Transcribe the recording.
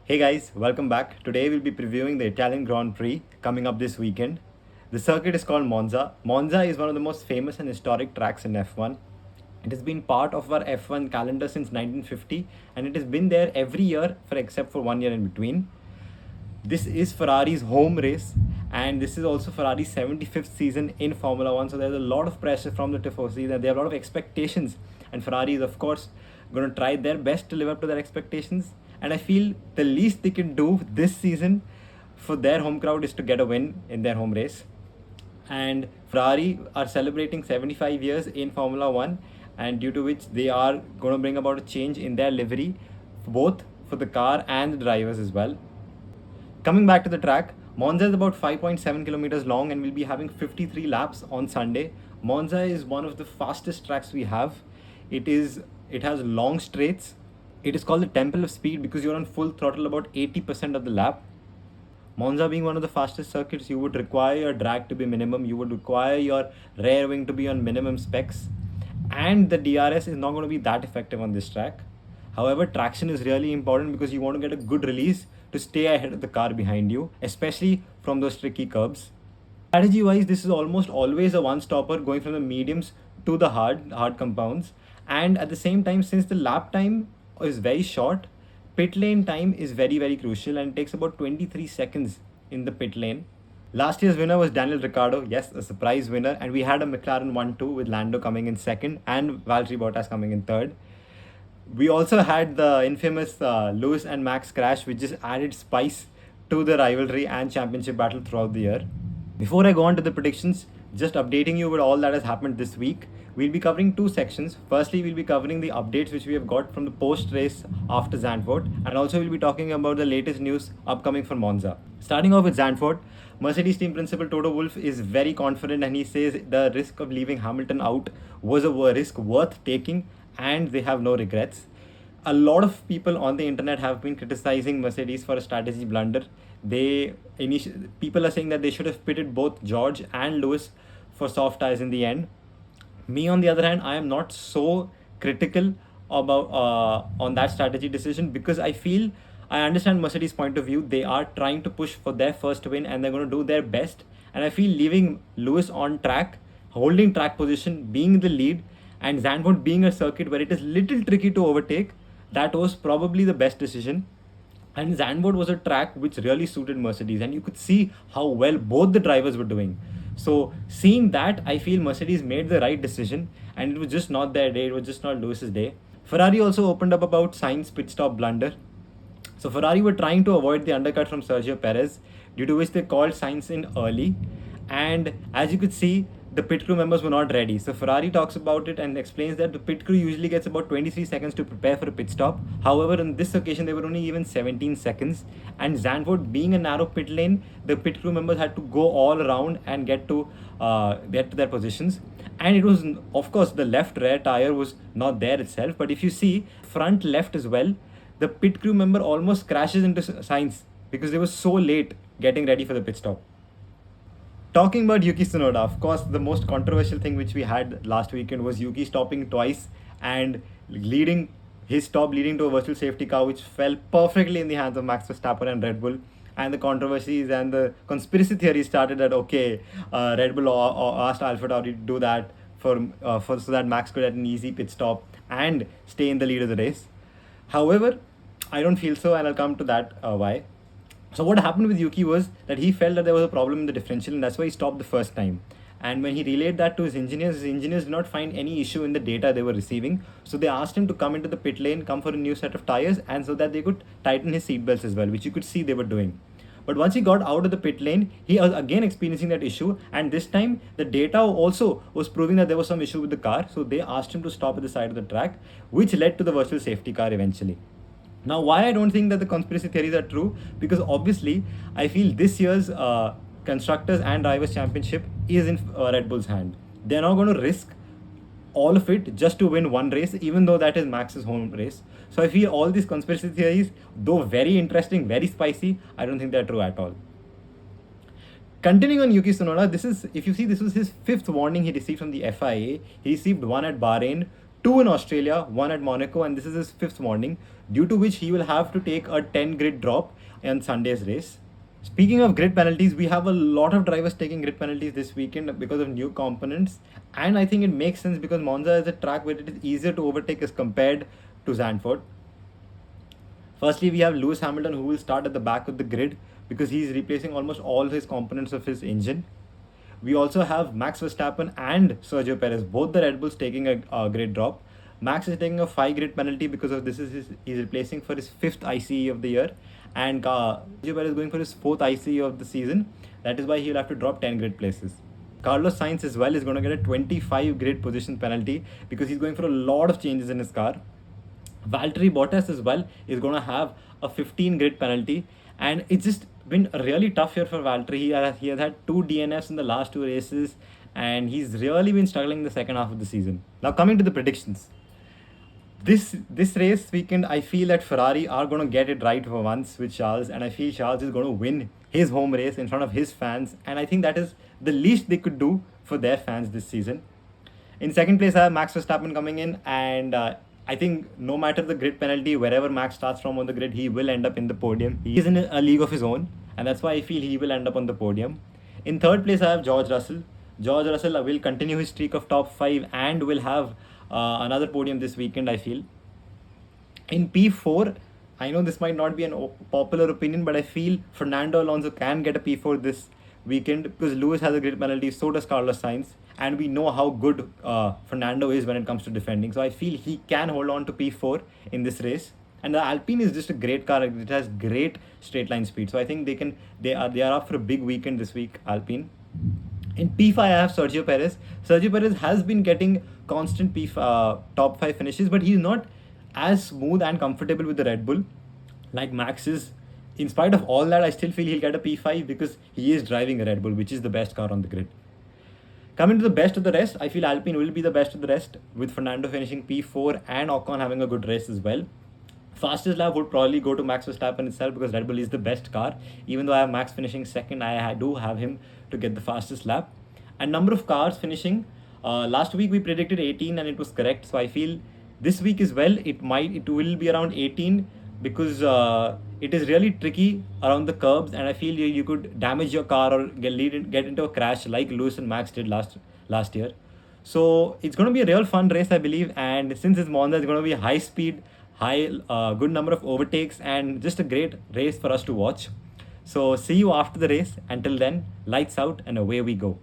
Hey guys, welcome back. Today we'll be previewing the Italian Grand Prix coming up this weekend. The circuit is called Monza. Monza is one of the most famous and historic tracks in F1. It has been part of our F1 calendar since 1950 and it has been there every year except for 1 year in between. This is Ferrari's home race and this is also Ferrari's 75th season in Formula 1. So there's a lot of pressure from the Tifosi and they have a lot of expectations. And Ferrari is, of course, going to try their best to live up to their expectations. And I feel the least they can do this season for their home crowd is to get a win in their home race. And Ferrari are celebrating 75 years in Formula 1, and due to which they are going to bring about a change in their livery, both for the car and the drivers as well. Coming back to the track, Monza is about 5.7 kilometers long and will be having 53 laps on Sunday. Monza is one of the fastest tracks we have. It has long straights. It is called the Temple of Speed because you're on full throttle about 80% of the lap. Monza being one of the fastest circuits, you would require your drag to be minimum. You would require your rear wing to be on minimum specs. And the DRS is not going to be that effective on this track. However, traction is really important because you want to get a good release to stay ahead of the car behind you, especially from those tricky curbs. Strategy wise, this is almost always a one stopper going from the mediums to the hard compounds. And at the same time, since the lap time is very short, pit lane time is very crucial and it takes about 23 seconds in the pit lane. Last year's winner was Daniel Ricciardo, yes, a surprise winner, and we had a McLaren 1-2 with Lando coming in second and Valtteri Bottas coming in third. We also had the infamous Lewis and Max crash, which just added spice to the rivalry and championship battle throughout the year. Before I go on to the predictions, just updating you with all that has happened this week. We'll be covering two sections. Firstly, we'll be covering the updates which we have got from the post-race after Zandvoort, and also we'll be talking about the latest news upcoming for Monza. Starting off with Zandvoort, Mercedes team principal Toto Wolff is very confident and he says the risk of leaving Hamilton out was a risk worth taking and they have no regrets. A lot of people on the internet have been criticizing Mercedes for a strategy blunder. People are saying that they should have pitted both George and Lewis for soft tires in the end. Me, on the other hand, I am not so critical about on that strategy decision because I understand Mercedes' point of view. They are trying to push for their first win and they're going to do their best. And I feel leaving Lewis on track, holding track position, being the lead, and Zandvoort being a circuit where it is little tricky to overtake, that was probably the best decision. And Zandvoort was a track which really suited Mercedes, and you could see how well both the drivers were doing. So seeing that, I feel Mercedes made the right decision and it was just not their day, it was just not Lewis's day. Ferrari also opened up about Sainz's pit stop blunder. So Ferrari were trying to avoid the undercut from Sergio Perez, due to which they called Sainz in early. And as you could see, the pit crew members were not ready. So Ferrari talks about it and explains that the pit crew usually gets about 23 seconds to prepare for a pit stop. However, on this occasion, they were only given 17 seconds. And Zandvoort being a narrow pit lane, the pit crew members had to go all around and get to their positions. And it was, of course, the left rear tire was not there itself. But if you see front left as well, the pit crew member almost crashes into Sainz because they were so late getting ready for the pit stop. Talking about Yuki Tsunoda, of course, the most controversial thing which we had last weekend was Yuki stopping twice and his stop leading to a virtual safety car which fell perfectly in the hands of Max Verstappen and Red Bull. And the controversies and the conspiracy theory started that, Red Bull asked Alpha Tauri to do that so that Max could have an easy pit stop and stay in the lead of the race. However, I don't feel so, and I'll come to that why. So what happened with Yuki was that he felt that there was a problem in the differential and that's why he stopped the first time. And when he relayed that to his engineers did not find any issue in the data they were receiving. So they asked him to come into the pit lane, come for a new set of tires, and so that they could tighten his seatbelts as well, which you could see they were doing. But once he got out of the pit lane, he was again experiencing that issue. And this time, the data also was proving that there was some issue with the car. So they asked him to stop at the side of the track, which led to the virtual safety car eventually. Now, why I don't think that the conspiracy theories are true? Because obviously, I feel this year's Constructors and Drivers' Championship is in Red Bull's hand. They're not going to risk all of it just to win one race, even though that is Max's home race. So I feel all these conspiracy theories, though very interesting, very spicy, I don't think they're true at all. Continuing on Yuki Tsunoda, this was his fifth warning he received from the FIA. He received one at Bahrain, 2 in Australia, 1 at Monaco, and this is his 5th warning, due to which he will have to take a 10 grid drop in Sunday's race. Speaking of grid penalties, we have a lot of drivers taking grid penalties this weekend because of new components, and I think it makes sense because Monza is a track where it is easier to overtake as compared to Zandvoort. Firstly, we have Lewis Hamilton, who will start at the back of the grid because he's replacing almost all his components of his engine. We also have Max Verstappen and Sergio Perez, both the Red Bulls taking a grid drop. Max is taking a 5 grid penalty because of this is he's replacing for his 5th ICE of the year, and Sergio Perez is going for his 4th ICE of the season. That is why he will have to drop 10 grid places. Carlos Sainz as well is going to get a 25 grid position penalty because he's going for a lot of changes in his car. Valtteri Bottas as well is going to have a 15 grid penalty, and it's just been a really tough year for Valtteri. He has had 2 DNFs in the last 2 races, and he's really been struggling in the second half of the season. Now coming to the predictions. This race weekend, I feel that Ferrari are going to get it right for once with Charles, and I feel Charles is going to win his home race in front of his fans, and I think that is the least they could do for their fans this season. In second place, I have Max Verstappen coming in, and I think no matter the grid penalty, wherever Max starts from on the grid, he will end up in the podium. He is in a league of his own, and that's why I feel he will end up on the podium. In third place, I have George Russell. George Russell will continue his streak of top 5 and will have another podium this weekend, I feel. In P4, I know this might not be an popular opinion, but I feel Fernando Alonso can get a P4 this weekend because Lewis has a grid penalty, so does Carlos Sainz, and we know how good Fernando is when it comes to defending. So I feel he can hold on to P4 in this race. And the Alpine is just a great car. It has great straight line speed. So I think they are up for a big weekend this week, Alpine. In P5, I have Sergio Perez. Sergio Perez has been getting constant top 5 finishes, but he's not as smooth and comfortable with the Red Bull like Max is. In spite of all that, I still feel he'll get a P5 because he is driving a Red Bull, which is the best car on the grid. Coming to the best of the rest, I feel Alpine will be the best of the rest, with Fernando finishing P4 and Ocon having a good race as well. Fastest lap would probably go to Max Verstappen itself because Red Bull is the best car. Even though I have Max finishing second, I do have him to get the fastest lap. And number of cars finishing, last week we predicted 18 and it was correct. So I feel this week as well, it will be around 18 because it is really tricky around the curbs, and I feel you could damage your car or get into a crash like Lewis and Max did last year. So it's going to be a real fun race, I believe, and since it's Monza, it's going to be high speed, good number of overtakes, and just a great race for us to watch. So see you after the race. Until then, lights out and away we go.